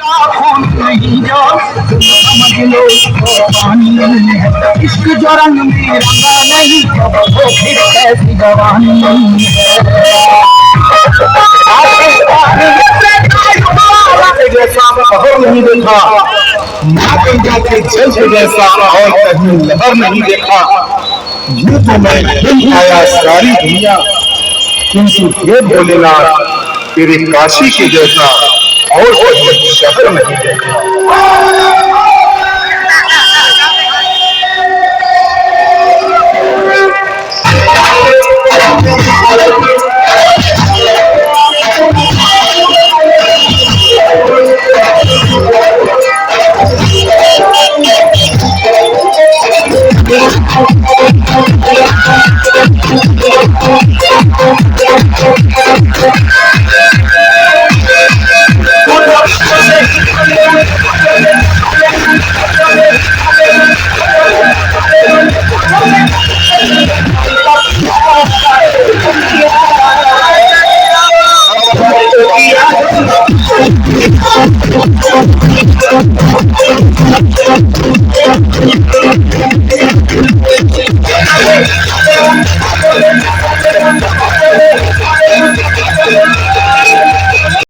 खून नहीं जो समझ लो पानी है, इश्क जो रंग में रंगा नहीं अब वो फिर कैसी जवानी है। जैसा और नहीं देखा ना गंगा के जल के जैसा और कहीं लहर नहीं देखा। यूं तो मैं हिल आया सारी दुनिया, किंतु हे भोलेनाथ तेरे काशी के जैसा और कोई शहर नहीं देखा।